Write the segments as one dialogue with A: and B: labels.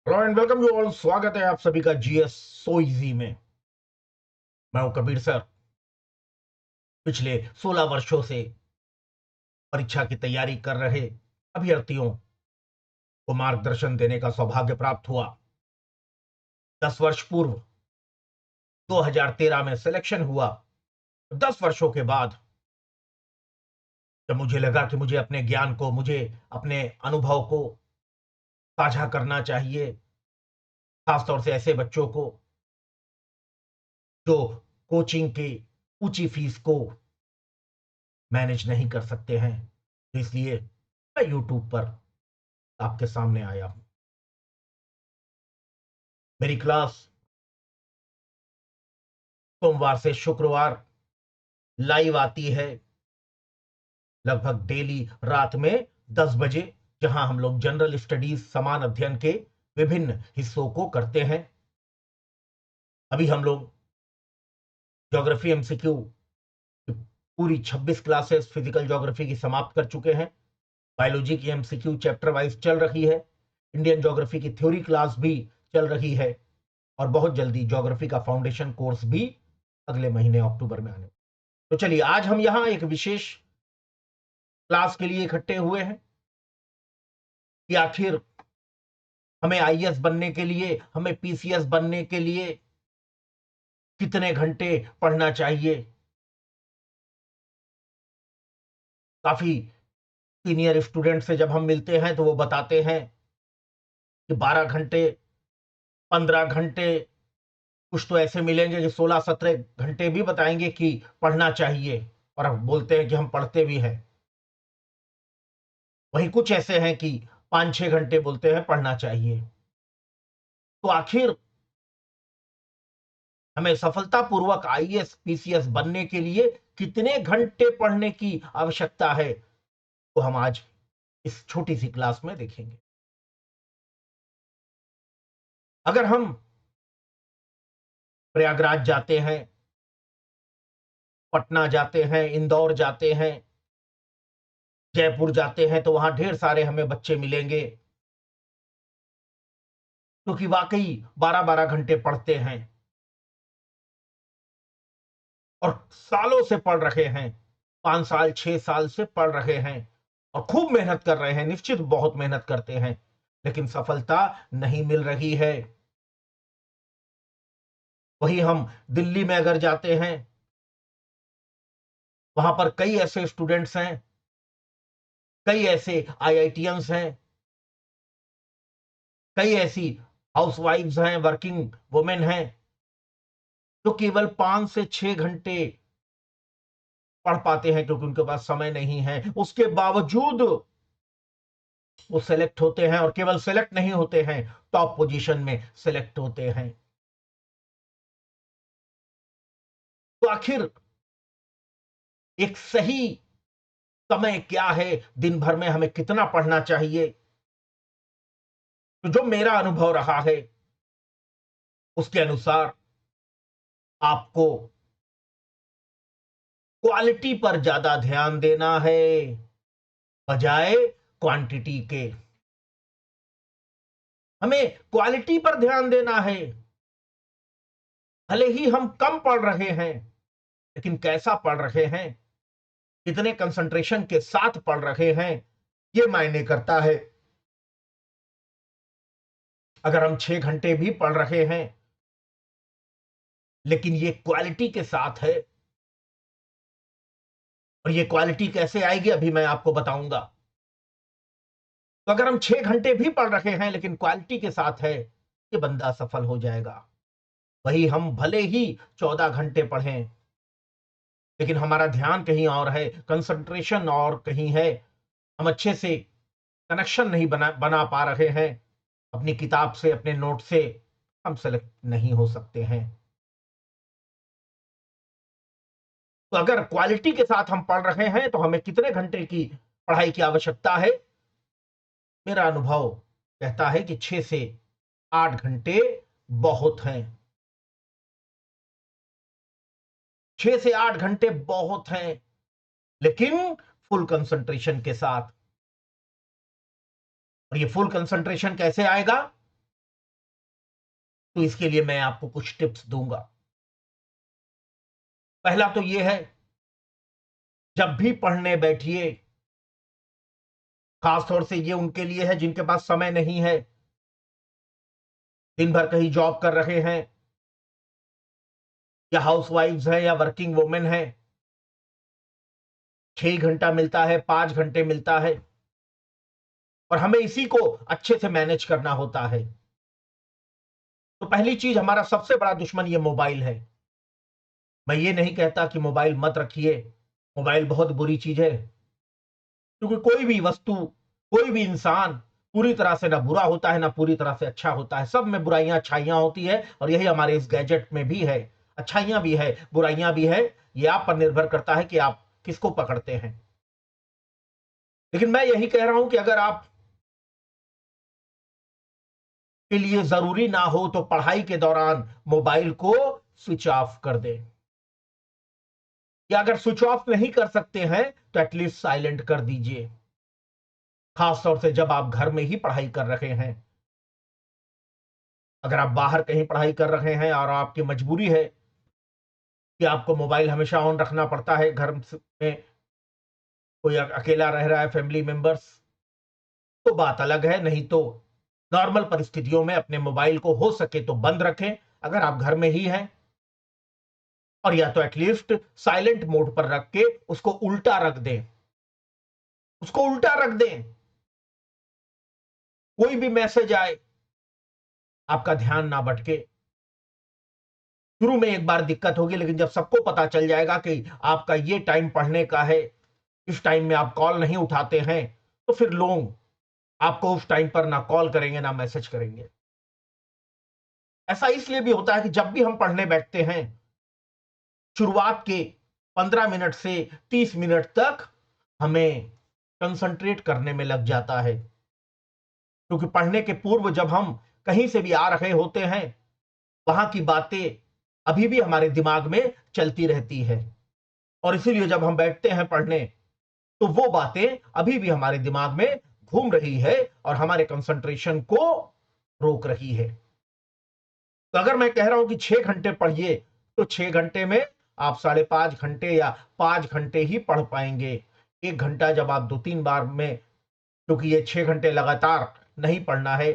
A: Hello and welcome you all. स्वागत है आप सभी का जीएस सो इजी में। मैं हूं कबीर सर। पिछले 16 वर्षों से परीक्षा की तैयारी कर रहे अभ्यर्थियों को मार्गदर्शन देने का सौभाग्य प्राप्त हुआ। 10 वर्ष पूर्व 2013 में सिलेक्शन हुआ। 10 वर्षों के बाद जब मुझे लगा कि मुझे अपने ज्ञान को, मुझे अपने अनुभव को साझा करना चाहिए, खासतौर से ऐसे बच्चों को जो कोचिंग की ऊंची फीस को मैनेज नहीं कर सकते हैं, तो इसलिए मैं यूट्यूब पर आपके सामने आया हूं। मेरी क्लास सोमवार से शुक्रवार लाइव आती है, लगभग डेली रात में 10 बजे, जहां हम लोग जनरल स्टडीज समान अध्ययन के विभिन्न हिस्सों को करते हैं। अभी हम लोग ज्योग्राफी एमसीक्यू पूरी 26 क्लासेस फिजिकल ज्योग्राफी की समाप्त कर चुके हैं। बायोलॉजी की एमसीक्यू चैप्टर वाइज चल रही है। इंडियन ज्योग्राफी की थ्योरी क्लास भी चल रही है और बहुत जल्दी ज्योग्राफी का फाउंडेशन कोर्स भी अगले महीने अक्टूबर में आने। तो चलिए, आज हम यहां एक विशेष क्लास के लिए इकट्ठे हुए हैं कि आखिर हमें आईएएस बनने के लिए, हमें पीसीएस बनने के लिए कितने घंटे पढ़ना चाहिए। काफी सीनियर स्टूडेंट से जब हम मिलते हैं तो वो बताते हैं कि 12 घंटे, 15 घंटे, कुछ तो ऐसे मिलेंगे कि 16-17 घंटे भी बताएंगे कि पढ़ना चाहिए, और हम बोलते हैं कि हम पढ़ते भी हैं। वहीं कुछ ऐसे हैं कि 5-6 घंटे बोलते हैं पढ़ना चाहिए। तो आखिर हमें सफलतापूर्वक आईएएस पीसीएस बनने के लिए कितने घंटे पढ़ने की आवश्यकता है, तो हम आज इस छोटी सी क्लास में देखेंगे। अगर हम प्रयागराज जाते हैं, पटना जाते हैं, इंदौर जाते हैं, जयपुर जाते हैं, तो वहां ढेर सारे हमें बच्चे मिलेंगे क्योंकि वाकई 12-12 घंटे पढ़ते हैं और सालों से पढ़ रहे हैं। 5 साल 6 साल से पढ़ रहे हैं और खूब मेहनत कर रहे हैं, निश्चित बहुत मेहनत करते हैं, लेकिन सफलता नहीं मिल रही है। वही हम दिल्ली में अगर जाते हैं, वहां पर कई ऐसे स्टूडेंट्स हैं, कई ऐसे आईआईटियंस हैं, कई ऐसी हाउसवाइफ्स हैं, वर्किंग वुमेन हैं, जो केवल 5 से 6 घंटे पढ़ पाते हैं क्योंकि उनके पास समय नहीं है। उसके बावजूद वो सेलेक्ट होते हैं, और केवल सेलेक्ट नहीं होते हैं, टॉप पोजीशन में सेलेक्ट होते हैं। तो आखिर एक सही समय क्या है, दिन भर में हमें कितना पढ़ना चाहिए? तो जो मेरा अनुभव रहा है उसके अनुसार आपको क्वालिटी पर ज्यादा ध्यान देना है बजाय क्वांटिटी के। हमें क्वालिटी पर ध्यान देना है। भले ही हम कम पढ़ रहे हैं, लेकिन कैसा पढ़ रहे हैं, कितने कंसंट्रेशन के साथ पढ़ रहे हैं, यह मायने करता है। अगर हम 6 घंटे भी पढ़ रहे हैं लेकिन ये क्वालिटी के साथ है, और ये क्वालिटी कैसे आएगी अभी मैं आपको बताऊंगा। तो अगर हम 6 घंटे भी पढ़ रहे हैं लेकिन क्वालिटी के साथ है, ये बंदा सफल हो जाएगा। वही हम भले ही 14 घंटे पढ़ें, लेकिन हमारा ध्यान कहीं और है, कंसंट्रेशन और कहीं है, हम अच्छे से कनेक्शन नहीं बना पा रहे हैं अपनी किताब से, अपने नोट से, हम सेलेक्ट नहीं हो सकते हैं। तो अगर क्वालिटी के साथ हम पढ़ रहे हैं तो हमें कितने घंटे की पढ़ाई की आवश्यकता है? मेरा अनुभव कहता है कि 6 से 8 घंटे बहुत हैं। 6 से 8 घंटे बहुत हैं, लेकिन फुल कंसंट्रेशन के साथ। और ये फुल कंसंट्रेशन कैसे आएगा? तो इसके लिए मैं आपको कुछ टिप्स दूंगा। पहला तो यह है, जब भी पढ़ने बैठिए, खासतौर से ये उनके लिए है जिनके पास समय नहीं है, दिन भर कहीं जॉब कर रहे हैं, या हाउसवाइफ्स हैं, या वर्किंग वुमेन है, 6 घंटा मिलता है, 5 घंटे मिलता है, और हमें इसी को अच्छे से मैनेज करना होता है। तो पहली चीज, हमारा सबसे बड़ा दुश्मन ये मोबाइल है। मैं ये नहीं कहता कि मोबाइल मत रखिए, मोबाइल बहुत बुरी चीज है, क्योंकि कोई भी वस्तु, कोई भी इंसान पूरी तरह से ना बुरा होता है, ना पूरी तरह से अच्छा होता है। सब में बुराइयां अच्छाइयां होती है, और यही हमारे इस गैजेट में भी है। अच्छाइयां भी है, बुराइयां भी है। ये आप पर निर्भर करता है कि आप किसको पकड़ते हैं। लेकिन मैं यही कह रहा हूं कि अगर आप के लिए जरूरी ना हो तो पढ़ाई के दौरान मोबाइल को स्विच ऑफ कर दें, या अगर स्विच ऑफ नहीं कर सकते हैं तो एटलीस्ट साइलेंट कर दीजिए। खासतौर से जब आप घर में ही पढ़ाई कर रहे हैं। अगर आप बाहर कहीं पढ़ाई कर रहे हैं और आपकी मजबूरी है कि आपको मोबाइल हमेशा ऑन रखना पड़ता है, घर में कोई अकेला रह रहा है, फैमिली मेंबर्स, तो बात अलग है। नहीं तो नॉर्मल परिस्थितियों में अपने मोबाइल को हो सके तो बंद रखें, अगर आप घर में ही हैं, और या तो एटलीस्ट साइलेंट मोड पर रख के उसको उल्टा रख दें। उसको उल्टा रख दें, कोई भी मैसेज आए आपका ध्यान ना भटके। शुरू में एक बार दिक्कत होगी, लेकिन जब सबको पता चल जाएगा कि आपका ये टाइम पढ़ने का है, इस टाइम में आप कॉल नहीं उठाते हैं, तो फिर लोग आपको उस टाइम पर ना कॉल करेंगे, ना मैसेज करेंगे। ऐसा इसलिए भी होता है कि जब भी हम पढ़ने बैठते हैं, शुरुआत के 15 मिनट से 30 मिनट तक हमें कंसंट्रेट करने में लग जाता है, क्योंकि पढ़ने के पूर्व जब हम कहीं से भी आ रहे होते हैं, वहां की बातें अभी भी हमारे दिमाग में चलती रहती है, और इसीलिए जब हम बैठते हैं पढ़ने, तो वो बातें अभी भी हमारे दिमाग में घूम रही है और हमारे कंसंट्रेशन को रोक रही है। तो अगर मैं कह रहा हूं कि 6 घंटे पढ़िए, तो 6 घंटे में आप 5.5 घंटे या 5 घंटे ही पढ़ पाएंगे। 1 घंटा जब आप 2-3 बार में, क्योंकि ये 6 घंटे लगातार नहीं पढ़ना है,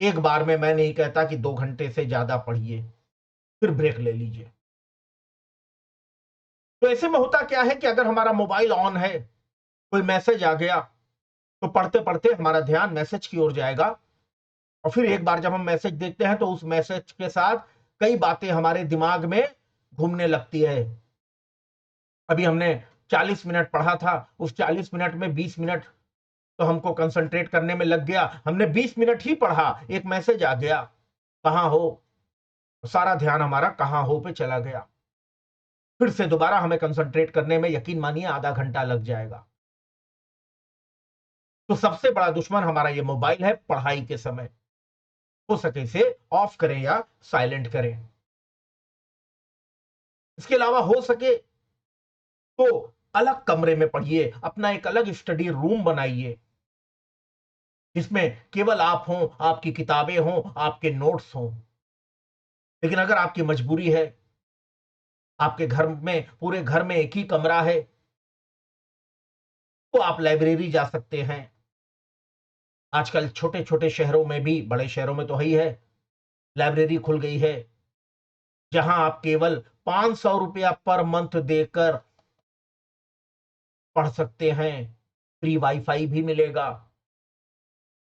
A: एक बार में मैं नहीं कहता कि 2 घंटे से ज्यादा पढ़िए, फिर ब्रेक ले लीजिए। तो ऐसे में होता क्या है कि अगर हमारा मोबाइल ऑन है, कोई मैसेज आ गया, तो पढ़ते पढ़ते हमारा ध्यान मैसेज की ओर जाएगा, और फिर एक बार जब हम मैसेज देखते हैं तो उस मैसेज के साथ कई बातें हमारे दिमाग में घूमने लगती है। अभी हमने 40 मिनट पढ़ा था, उस 40 मिनट में 20 मिनट तो हमको कंसंट्रेट करने में लग गया। हमने 20 मिनट ही पढ़ा, एक मैसेज आ गया, कहां हो, सारा ध्यान हमारा कहां हो पे चला गया। फिर से दोबारा हमें कंसंट्रेट करने में यकीन मानिए आधा घंटा लग जाएगा। तो सबसे बड़ा दुश्मन हमारा ये मोबाइल है पढ़ाई के समय। हो सके इसे ऑफ करें या साइलेंट करें। इसके अलावा हो सके तो अलग कमरे में पढ़िए, अपना एक अलग स्टडी रूम बनाइए, जिसमें केवल आप हों, आपकी किताबें हों, आपके नोट्स हों। लेकिन अगर आपकी मजबूरी है, आपके घर में, पूरे घर में एक ही कमरा है, तो आप लाइब्रेरी जा सकते हैं। आजकल छोटे छोटे शहरों में भी, बड़े शहरों में तो ही है, लाइब्रेरी खुल गई है, जहां आप केवल 500 रुपया पर मंथ देकर पढ़ सकते हैं। फ्री वाईफाई भी मिलेगा,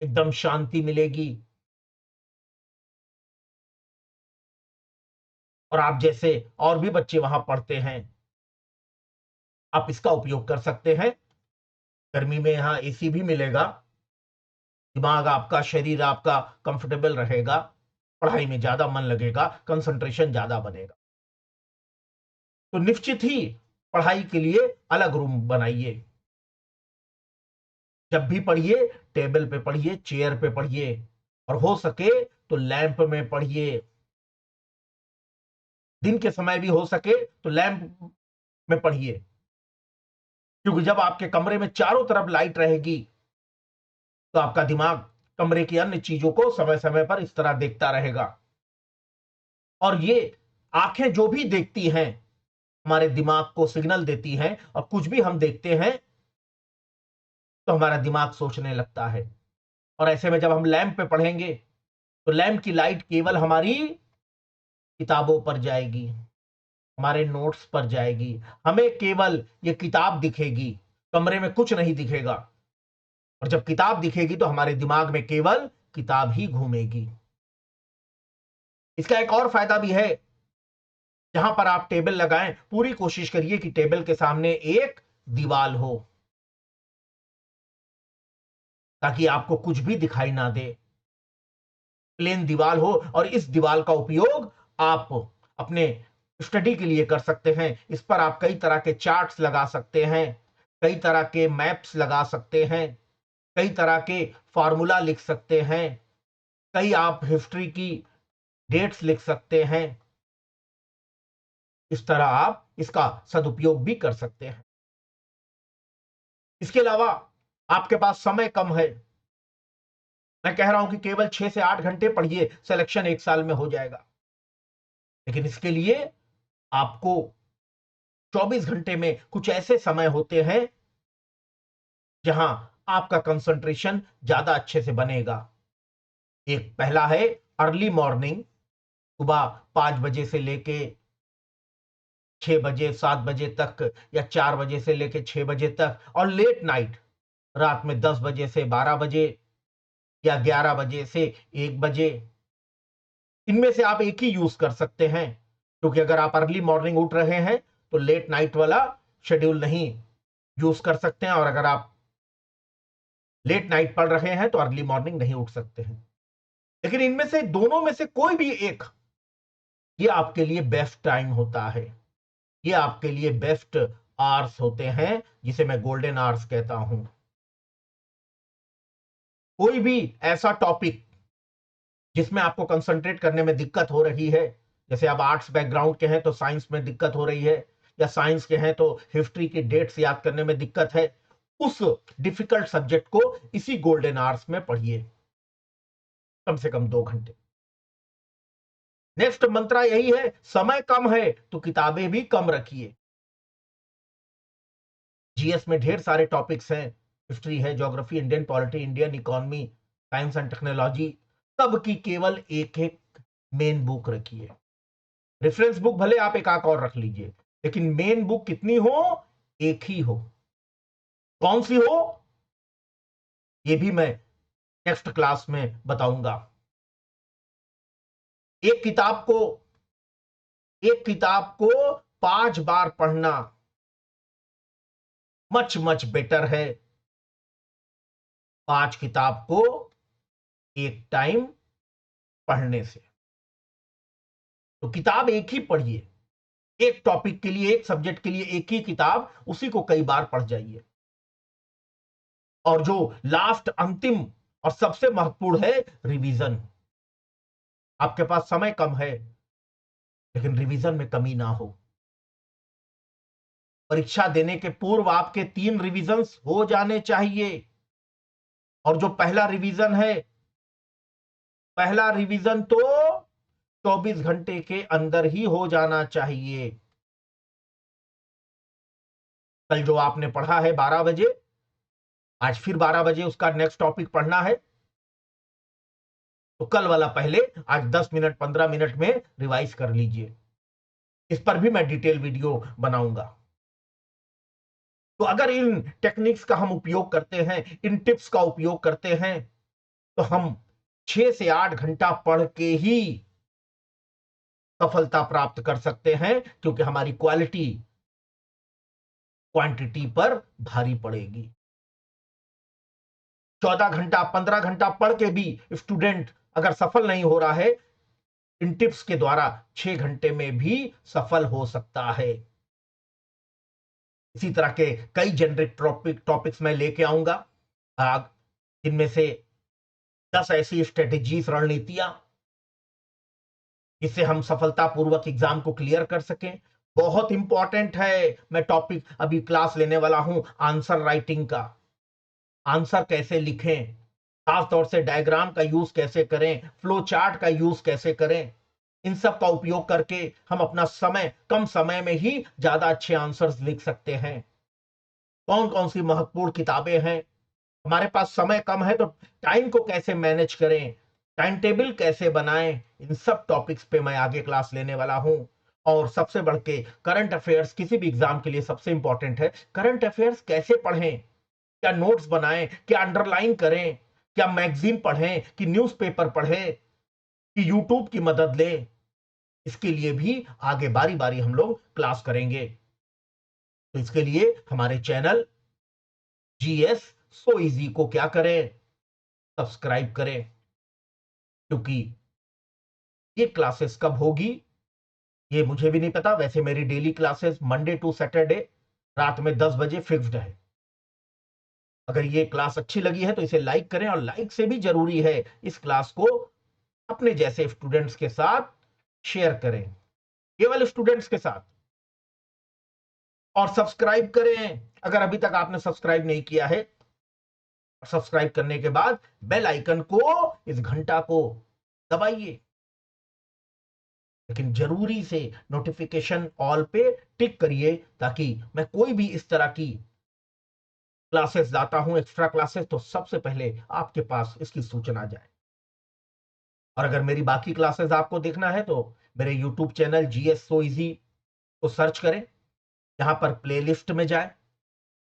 A: एकदम शांति मिलेगी, और आप जैसे और भी बच्चे वहां पढ़ते हैं, आप इसका उपयोग कर सकते हैं। गर्मी में यहां एसी भी मिलेगा, दिमाग आपका, शरीर आपका कंफर्टेबल रहेगा, पढ़ाई में ज्यादा मन लगेगा, कंसंट्रेशन ज्यादा बनेगा। तो निश्चित ही पढ़ाई के लिए अलग रूम बनाइए। जब भी पढ़िए, टेबल पे पढ़िए, चेयर पे पढ़िए, और हो सके तो लैंप में पढ़िए। दिन के समय भी हो सके तो लैंप में पढ़िए, क्योंकि जब आपके कमरे में चारों तरफ लाइट रहेगी, तो आपका दिमाग कमरे की अन्य चीजों को समय समय पर इस तरह देखता रहेगा। और ये आंखें जो भी देखती हैं हमारे दिमाग को सिग्नल देती हैं, और कुछ भी हम देखते हैं तो हमारा दिमाग सोचने लगता है। और ऐसे में जब हम लैंप पे पढ़ेंगे तो लैंप की लाइट केवल हमारी किताबों पर जाएगी, हमारे नोट्स पर जाएगी, हमें केवल ये किताब दिखेगी, कमरे में कुछ नहीं दिखेगा। और जब किताब दिखेगी तो हमारे दिमाग में केवल किताब ही घूमेगी। इसका एक और फायदा भी है, जहां पर आप टेबल लगाएं, पूरी कोशिश करिए कि टेबल के सामने एक दीवार हो, ताकि आपको कुछ भी दिखाई ना दे, प्लेन दीवार हो। और इस दीवार का उपयोग आप अपने स्टडी के लिए कर सकते हैं। इस पर आप कई तरह के चार्ट्स लगा सकते हैं, कई तरह के मैप्स लगा सकते हैं, कई तरह के फॉर्मूला लिख सकते हैं, कई आप हिस्ट्री की डेट्स लिख सकते हैं। इस तरह आप इसका सदुपयोग भी कर सकते हैं। इसके अलावा आपके पास समय कम है, मैं कह रहा हूं कि केवल 6 से 8 घंटे पढ़िए, सिलेक्शन 1 साल में हो जाएगा। लेकिन इसके लिए आपको 24 घंटे में कुछ ऐसे समय होते हैं जहां आपका कंसंट्रेशन ज्यादा अच्छे से बनेगा। एक पहला है अर्ली मॉर्निंग, सुबह 5 बजे से लेके 6 बजे 7 बजे तक, या 4 बजे से लेके 6 बजे तक। और लेट नाइट, रात में 10 बजे से 12 बजे, या 11 बजे से 1 बजे। इनमें से आप एक ही यूज कर सकते हैं, क्योंकि अगर आप अर्ली मॉर्निंग उठ रहे हैं तो लेट नाइट वाला शेड्यूल नहीं यूज कर सकते हैं, और अगर आप लेट नाइट पढ़ रहे हैं तो अर्ली मॉर्निंग नहीं उठ सकते हैं। लेकिन इनमें से दोनों में से कोई भी एक, ये आपके लिए बेस्ट टाइम होता है, ये आपके लिए बेस्ट आवर्स होते हैं, जिसे मैं गोल्डन आवर्स कहता हूं। कोई भी ऐसा टॉपिक जिसमें आपको कंसंट्रेट करने में दिक्कत हो रही है, जैसे आप आर्ट्स बैकग्राउंड के हैं तो साइंस में दिक्कत हो रही है, या साइंस के हैं तो हिस्ट्री की डेट्स याद करने में दिक्कत है, उस डिफिकल्ट सब्जेक्ट को इसी गोल्डन आवर्स में पढ़िए, कम से कम 2 घंटे। नेक्स्ट मंत्रा यही है, समय कम है तो किताबें भी कम रखिए। जीएस में ढेर सारे टॉपिक्स हैं, हिस्ट्री है, geography, Indian polity, Indian economy, science and technology, सब की केवल एक एक मेन बुक रखिए। रेफरेंस बुक भले आप एक आक और रख लीजिए, लेकिन मेन बुक कितनी हो? एक ही हो। कौन सी हो, ये भी मैं नेक्स्ट क्लास में बताऊंगा। एक किताब को एक किताब को 5 बार पढ़ना मच मच बेटर है 5 किताब को एक टाइम पढ़ने से। तो किताब एक ही पढ़िए, एक टॉपिक के लिए, एक सब्जेक्ट के लिए एक ही किताब, उसी को कई बार पढ़ जाइए। और जो लास्ट, अंतिम और सबसे महत्वपूर्ण है, रिवीजन। आपके पास समय कम है, लेकिन रिवीजन में कमी ना हो। परीक्षा देने के पूर्व आपके 3 रिवीजन्स हो जाने चाहिए। और जो पहला रिवीजन तो 24 घंटे के अंदर ही हो जाना चाहिए। कल जो आपने पढ़ा है 12 बजे, आज फिर 12 बजे उसका नेक्स्ट टॉपिक पढ़ना है, तो कल वाला पहले आज 10 मिनट 15 मिनट में रिवाइज कर लीजिए। इस पर भी मैं डिटेल वीडियो बनाऊंगा। तो अगर इन टेक्निक्स का हम उपयोग करते हैं, इन टिप्स का उपयोग करते हैं, तो हम 6 से 8 घंटा पढ़ के ही सफलता प्राप्त कर सकते हैं, क्योंकि हमारी क्वालिटी क्वांटिटी पर भारी पड़ेगी। 14 घंटा 15 घंटा पढ़ के भी स्टूडेंट अगर सफल नहीं हो रहा है, इन टिप्स के द्वारा 6 घंटे में भी सफल हो सकता है। इसी तरह के कई जेनरिक टॉपिक्स मैं लेके आऊंगा, जिनमें से 10 ऐसी स्ट्रेटेजीज, रणनीतियां, जिससे हम सफलतापूर्वक एग्जाम को क्लियर कर सकें। बहुत इंपॉर्टेंट है, मैं टॉपिक अभी क्लास लेने वाला हूं आंसर राइटिंग का। आंसर कैसे लिखें, खास तौर से डायग्राम का यूज कैसे करें, फ्लो चार्ट का यूज कैसे करें। इन सब का उपयोग करके हम अपना समय, कम समय में ही ज्यादा अच्छे आंसर्स लिख सकते हैं। कौन कौन सी महत्वपूर्ण किताबें हैं, हमारे पास समय कम है तो टाइम को कैसे मैनेज करें, टाइम टेबल कैसे बनाएं, इन सब टॉपिक्स पे मैं आगे क्लास लेने वाला हूं। और सबसे बढ़ के करंट अफेयर्स किसी भी एग्जाम के लिए सबसे इंपॉर्टेंट है। करंट अफेयर्स कैसे पढ़ें, क्या नोट्स बनाएं, क्या अंडरलाइन करें, क्या मैगजीन पढ़ें कि न्यूज़पेपर पढ़ें कि यूट्यूब की मदद लें, इसके लिए भी आगे बारी बारी हम लोग क्लास करेंगे। तो इसके लिए हमारे चैनल जीएस सो इजी को क्या करें, सब्सक्राइब करें, क्योंकि ये क्लासेस कब होगी ये मुझे भी नहीं पता। वैसे मेरी daily classes Monday to Saturday रात में 10 बजे फिक्स्ड है। अगर ये क्लास अच्छी लगी है तो इसे लाइक करें, और लाइक से भी जरूरी है इस क्लास को अपने जैसे स्टूडेंट्स के साथ शेयर करें, केवल स्टूडेंट्स के साथ। और सब्सक्राइब करें अगर अभी तक आपने सब्सक्राइब नहीं किया है। सब्सक्राइब करने के बाद बेल आइकन को, इस घंटा को दबाइए, लेकिन जरूरी से नोटिफिकेशन ऑल पे टिक करिए, ताकि मैं कोई भी इस तरह की क्लासेस लाता हूं, एक्स्ट्रा क्लासेस, तो सबसे पहले आपके पास इसकी सूचना जाए। और अगर मेरी बाकी क्लासेस आपको देखना है तो मेरे YouTube channel GS so easy को सर्च करें, यहां पर प्लेलिस्ट में जाए।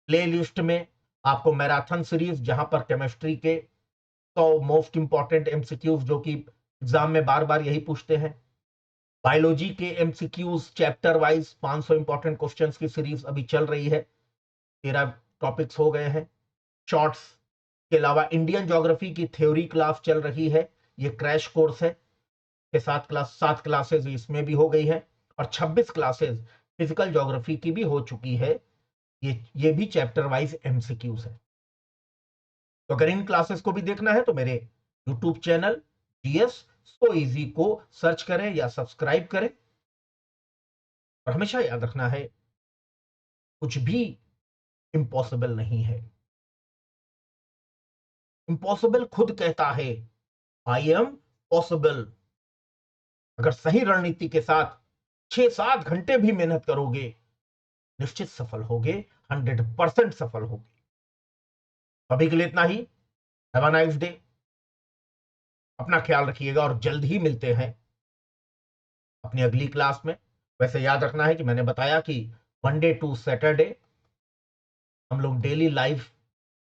A: प्लेलिस्ट में आपको मैराथन सीरीज, जहां पर केमिस्ट्री के 100 मोस्ट इंपॉर्टेंट एमसीक्यूज जो कि एग्जाम में बार बार यही पूछते हैं, बायोलॉजी के MCQs chapter wise 500 important questions की सीरीज अभी चल रही है, 13 टॉपिक्स हो गए हैं। शॉर्ट्स के अलावा इंडियन ज्योग्राफी की थ्योरी क्लास चल रही है, ये क्रैश कोर्स है के साथ क्लास, 7 क्लासेज इसमें भी हो गई है, और 26 क्लासेज फिजिकल ज्योग्राफी की भी हो चुकी है। ये भी चैप्टर वाइज एमसीक्यूज है। तो अगर इन क्लासेस को भी देखना है तो मेरे YouTube channel GS so easy को सर्च करें या सब्सक्राइब करें। और हमेशा याद रखना है, कुछ भी इम्पॉसिबल नहीं है। इम्पॉसिबल खुद कहता है आई एम पॉसिबल। अगर सही रणनीति के साथ 6-7 घंटे भी मेहनत करोगे, निश्चित सफल होगे, 100% सफल होगे। अभी के लिए इतना ही। Have a nice day. अपना ख्याल रखिएगा और जल्द ही मिलते हैं अपनी अगली क्लास में। वैसे याद रखना है कि मैंने बताया कि मंडे टू सैटरडे हम लोग डेली लाइव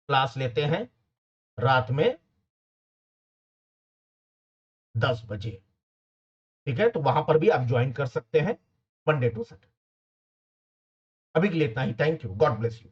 A: क्लास लेते हैं रात में 10 बजे। ठीक है, तो वहां पर भी आप ज्वाइन कर सकते हैं मंडे टू सैटरडे। अभी के लिए इतना ही। Thank you, God bless you.